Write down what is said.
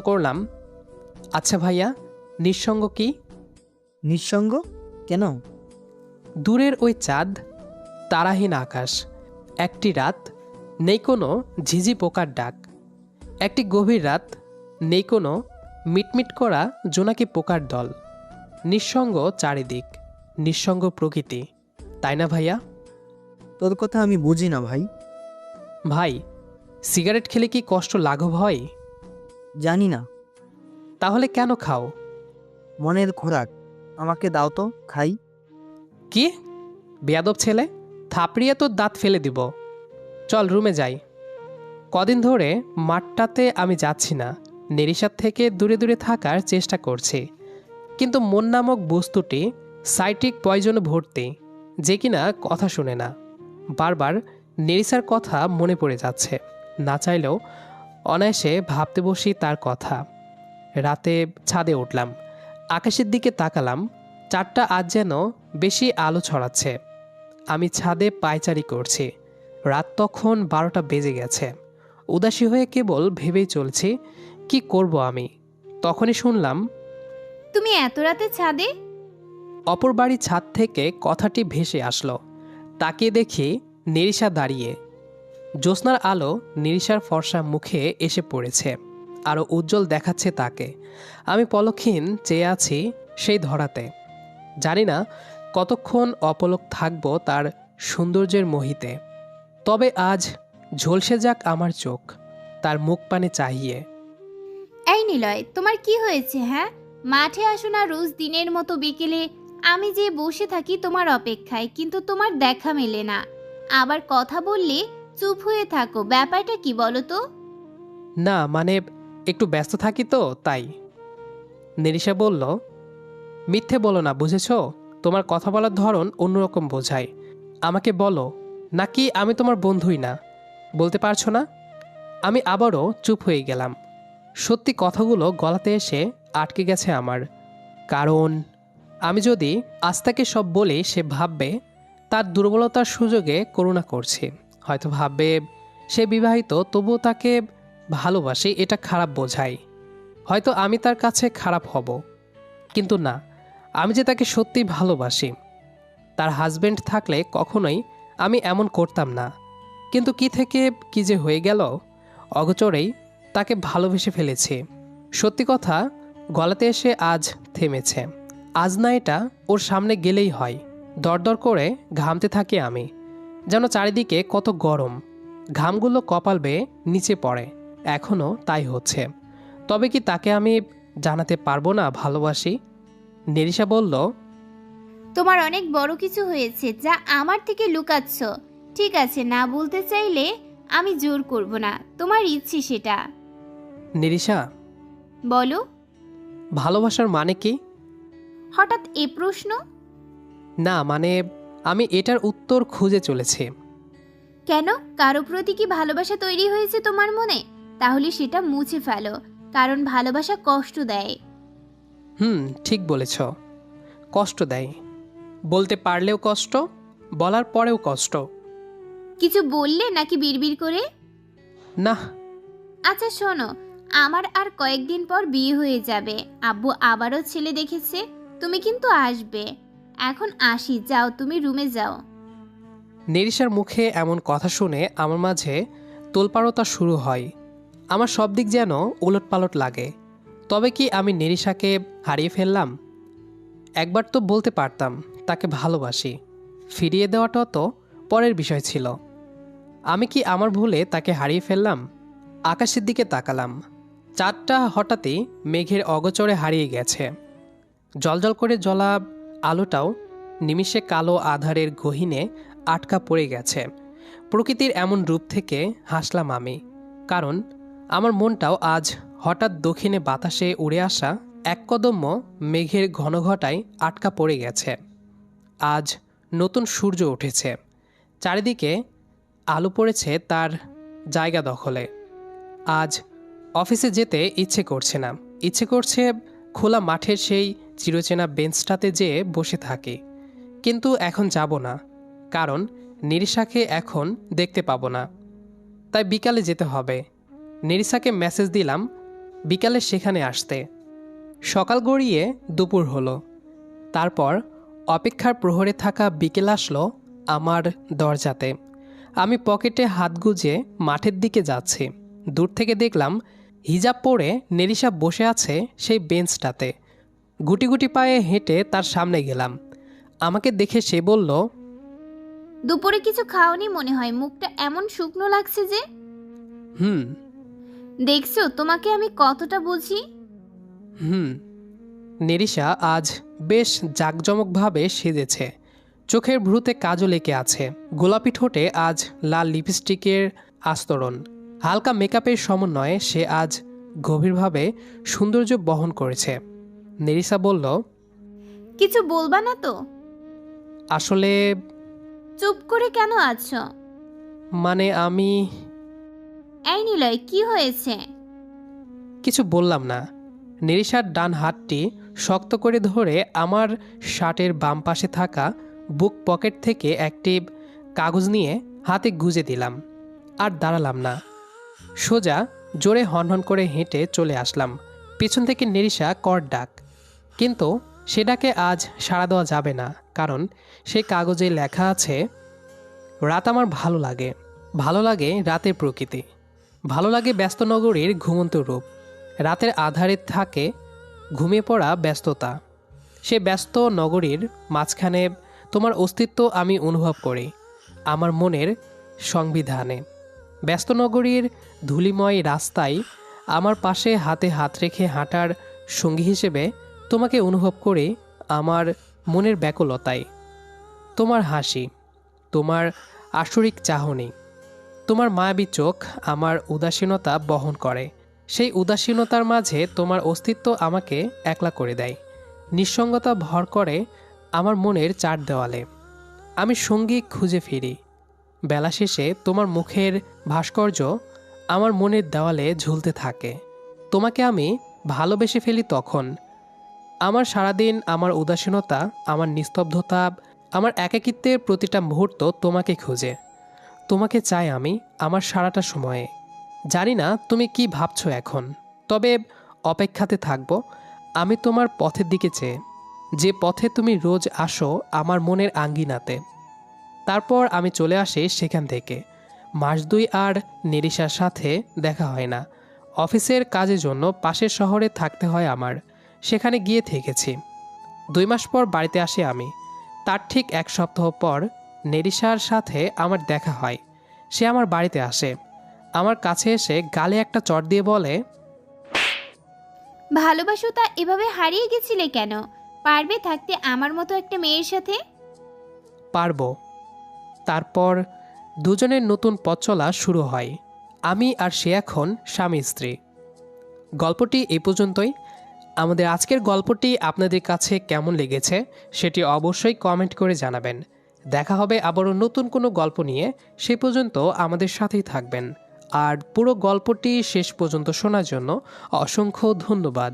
করলাম, আচ্ছা ভাইয়া, নিঃসঙ্গ কি? নিঃসঙ্গ কেন? দূরের ওই চাঁদ, তারাহীন আকাশ, একটি রাত, নেই কোনো ঝিঝি পোকার ডাক। একটি গভীর রাত, নেই কোনো মিটমিট করা জোনাকি পোকার দল। নিঃসঙ্গ চারিদিক, নিঃসঙ্গ প্রকৃতি, তাই না ভাইয়া? তোর কথা আমি বুঝি না ভাই। ভাই, সিগারেট খেলে কি কষ্ট লাঘব হয়? জানি না। তাহলে কেন খাও? মনের খোরাক, আমাকে দাও তো খাই। কি বেয়াদব ছেলে, থাপড়িয়ে তোর দাঁত ফেলে দিব। চল রুমে যাই। কদিন ধরে মাঠটাতে আমি যাচ্ছি না, নেরিসার থেকে দূরে দূরে থাকার চেষ্টা করছি, কিন্তু মন নামক বস্তুটি সাইট্রিক পয়জনে ভর্তি, যে কিনা কথা শুনে না। বারবার নেরিসার কথা মনে পড়ে যাচ্ছে, না চাইলেও অনায়াসে ভাবতে বসি তার কথা। রাতে ছাদে উঠলাম, আকাশের দিকে তাকালাম, চারটা আজ যেন বেশি আলো ছড়াচ্ছে। আমি ছাদে পায়চারি করছি, রাত তখন 12টা বেজে গেছে। উদাসী হয়ে কেবল ভেবেই চলছি কি করব আমি। তখনই শুনলাম তুমি এত রাতে ছাদে? অপর বাড়ির ছাদ থেকে কথাটি ভেসে আসলো। তাকিয়ে দেখি নিরিশা দাঁড়িয়ে। জ্যোৎস্নার আলো নিরিশার ফর্সা মুখে এসে পড়েছে, আরও উজ্জ্বল দেখাচ্ছে তাকে। আমি পলকহীন চেয়ে আছি সেই ধরাতে। জানি না কতক্ষণ অপলক থাকব তার সৌন্দর্যের মোহিতে। তবে আজ ঝলসে যাক আমার চোখ তার মুখ পানে চাহিয়ে। এই নিলয়, তোমার কি হয়েছে? হ্যাঁ, মাঠে আসো না রোজ দিনের মতো বিকেলে? আমি যে বসে থাকি তোমার অপেক্ষায়, কিন্তু তোমার দেখা মেলে না। আবার কথা বললে চুপ হয়ে থাকো, ব্যাপারটা কি বলো তো? না মানে, একটু ব্যস্ত থাকি তো তাই। নিরিশা বলল, মিথ্যে বলো না, বুঝেছো? তোমার কথা বলার ধরন অন্যরকম বোঝায়। আমাকে বলো, নাকি আমি তোমার বন্ধুই না? বলতে পারছো না? আমি আবারও চুপ হয়ে গেলাম। সত্যি কথাগুলো গলাতে এসে আটকে গেছে আমার। কারণ আমি যদি আজ তাকে সব বলি, সে ভাববে তার দুর্বলতার সুযোগে করুণা করছি। হয়তো ভাববে সে বিবাহিত, তবুও তাকে ভালোবাসি, এটা খারাপ বোঝাই। হয়তো আমি তার কাছে খারাপ হব, কিন্তু না, আমি যে তাকে সত্যিই ভালোবাসি। তার হাজবেন্ড থাকলে কখনোই আমি এমন করতাম না। কিন্তু কি থেকে কি যে হয়ে গেল, অগোচরেই তাকে ভালোবেসে ফেলেছি। সত্যি কথা গলাতে এসে আজ থেমেছে। আজ না, এটা ওর সামনে গেলেই হয়। দরদর করে ঘামতে থাকি আমি, যেন চারিদিকে কত গরম। ঘামগুলো কপাল বেয়ে নিচে পড়ে, এখনও তাই হচ্ছে। তবে কি তাকে আমি জানাতে পারবো না ভালোবাসি? নেরিশা বলল, তোমার অনেক বড় কিছু হয়েছে যা আমার থেকে লুকাচ্ছ। ঠিক আছে, না বলতে চাইলে আমি জোর করব না, তোমার ইচ্ছে সেটা। নেরিশা, বলো। ভালোবাসার মানে কি? হঠাৎ এ প্রশ্ন? না মানে, আমি এটার উত্তর খুঁজে চলেছি। কেন? কারো প্রতি কি ভালোবাসা তৈরি হয়েছে তোমার মনে? তাহলে সেটা মুছে ফেলো, কারণ ভালোবাসা কষ্ট দেয়। ঠিক বলেছ, কষ্ট দেয়। বলতে পারলেও কষ্ট, বলার পরেও কষ্ট। কিছু বললে নাকি বিড়বিড় করে? না। আচ্ছা শোনো, আমার আর কয়েকদিন পর বিয়ে হয়ে যাবে। আব্বু আবারও ছেলে দেখেছে, তুমি কিন্তু আসবে। এখন আসি, যাও তুমি রুমে যাও। নেরিশার মুখে এমন কথা শুনে আমার মাঝে তোলপাড়তা শুরু হয়। আমার সব দিক যেন উলটপালট লাগে। তবে কি আমি নেরিশাকে হারিয়ে ফেললাম? একবার তো বলতে পারতাম তাকে ভালোবাসি। ফিরিয়ে দেওয়াটা তো পরের বিষয় ছিল। আমি কি আমার ভুলে তাকে হারিয়ে ফেললাম? আকাশের দিকে তাকালাম, চাঁদটা হঠাৎই মেঘের অগোচরে হারিয়ে গেছে। জলজল করে জ্বলা আলোটাও নিমিষে কালো আধারের গহীনে আটকা পড়ে গেছে। প্রকৃতির এমন রূপ থেকে হাসলাম আমি, কারণ আমার মনটাও আজ হঠাৎ দক্ষিণে বাতাসে উড়ে আসা এক কদম্য মেঘের ঘনঘটায় আটকা পড়ে গেছে। আজ নতুন সূর্য উঠেছে, চারিদিকে আলো পড়েছে তার জায়গা দখলে। আজ অফিসে যেতে ইচ্ছে করছে না, ইচ্ছে করছে খোলা মাঠের সেই চিরচেনা বেঞ্চটাতে যেয়ে বসে থাকি। কিন্তু এখন যাব না, কারণ নিরিশাকে এখন দেখতে পাবো না। তাই বিকালে যেতে হবে। নিরিশাকে মেসেজ দিলাম, বিকালে সেখানে আসতে। সকাল গড়িয়ে দুপুর হলো। তারপর অপেক্ষার প্রহরে থাকা বিকেল আসলো আমার দরজাতে। আমি পকেটে হাত গুজে মাঠের দিকে যাচ্ছি। দূর থেকে দেখলাম হিজাব পরে নেরিশা বসে আছে সেই বেঞ্চটাতে। গুটি গুটি পায়ে হেঁটে তার সামনে গেলাম। আমাকে দেখে সে বলল, দুপুরে কিছু খাওনি মনে হয়, মুখটা এমন শুকনো লাগছে যে। হুম দেখছো তোমাকে আমি কতটা বুঝি। হুম। নেরিশা আজ বেশ জাঁকজমকভাবে সেজেছে। চোখের ভ্রুতে কাজল এঁকে আছে। গোলাপি ঠোঁটে আজ লাল লিপস্টিকের আস্তরণ। হালকা মেকআপের সমন্বয়ে সে আজ গভীরভাবে সৌন্দর্য বহন করেছে। নেরিশা বলল, কিছু বলবা না তো? আসলে চুপ করে কেন আছো? মানে আমি এই নিলয়, কি হয়েছে? কিছু বললাম না। নেরিশার ডান হাতটি শক্ত করে ধরে আমার শার্টের বাম পাশে থাকা বুক পকেট থেকে একটি কাগজ নিয়ে হাতে গুজে দিলাম। আর দাঁড়ালাম না, সোজা জোরে হনহন করে হেঁটে চলে আসলাম। পিছন থেকে নেরিশা কর ডাক, কিন্তু সে ডাকে আজ সাড়া দেওয়া যাবে না, কারণ সেই কাগজে লেখা আছে, রাত আমার ভালো লাগে, ভালো লাগে রাতের প্রকৃতি, ভালো লাগে ব্যস্ত নগরীর ঘুমন্ত রূপ, রাতের আধারে থাকে ঘুমিয়ে পড়া ব্যস্ততা। সে ব্যস্ত নগরীর মাঝখানে তোমার অস্তিত্ব আমি অনুভব করি আমার মনের সংবিধানে। ব্যস্ত নগরীর ধূলিময় রাস্তায় আমার পাশে হাতে হাত রেখে হাঁটার সঙ্গী হিসেবে তোমাকে অনুভব করি আমার মনের ব্যাকুলতায়। তোমার হাসি, তোমার আসরিক চাহনি, তোমার মায়াবী চোখ আমার উদাসীনতা বহন করে। সেই উদাসীনতার মাঝে তোমার অস্তিত্ব আমাকে একলা করে দেয়। নিঃসঙ্গতা ভর করে আমার মনের চার দেওয়ালে। আমি সঙ্গী খুঁজে ফিরি। বেলা শেষে তোমার মুখের ভাস্কর্য আমার মনের দেওয়ালে ঝুলতে থাকে। তোমাকে আমি ভালোবেসে ফেলি তখন। আমার সারাদিন, আমার উদাসীনতা, আমার নিস্তব্ধতা, আমার একাকিত্বের প্রতিটা মুহূর্ত তোমাকে খুঁজে। তোমাকে চাই আমি আমার সারাটা সময়ে। জানি না তুমি কি ভাবছো এখন, তবে অপেক্ষাতে থাকবো আমি তোমার পথের দিকে চেয়ে, যে পথে তুমি রোজ আসো আমার মনের আঙ্গিনাতে। তারপর আমি চলে আসি সেখান থেকে। মাস দুই আর নেরিশার সাথে দেখা হয় না। অফিসের কাজের জন্য পাশের শহরে থাকতে হয় আমার। সেখানে গিয়ে থেকেছি। 2 মাস পর বাড়িতে আসি আমি। তার ঠিক 1 সপ্তাহ পর নেরিশার সাথে আমার দেখা হয়। সে আমার বাড়িতে আসে। আমার কাছে এসে গালে একটা চড় দিয়ে বলে, ভালোবাসো তা এভাবে হারিয়ে গেছিলে কেন? পারবে থাকতে আমার মতো একটা মেয়ের সাথে? পারবো। তারপর দুজনের নতুন পথ চলা শুরু হয়। আমি আর সে এখন স্বামী স্ত্রী। গল্পটি এই পর্যন্তই। আমাদের আজকের গল্পটি আপনাদের কাছে কেমন লেগেছে সেটি অবশ্যই কমেন্ট করে জানাবেন। দেখা হবে আবারও নতুন কোনো গল্প নিয়ে। সে পর্যন্ত আমাদের সাথেই থাকবেন। আর পুরো গল্পটি শেষ পর্যন্ত শোনার জন্য অসংখ্য ধন্যবাদ।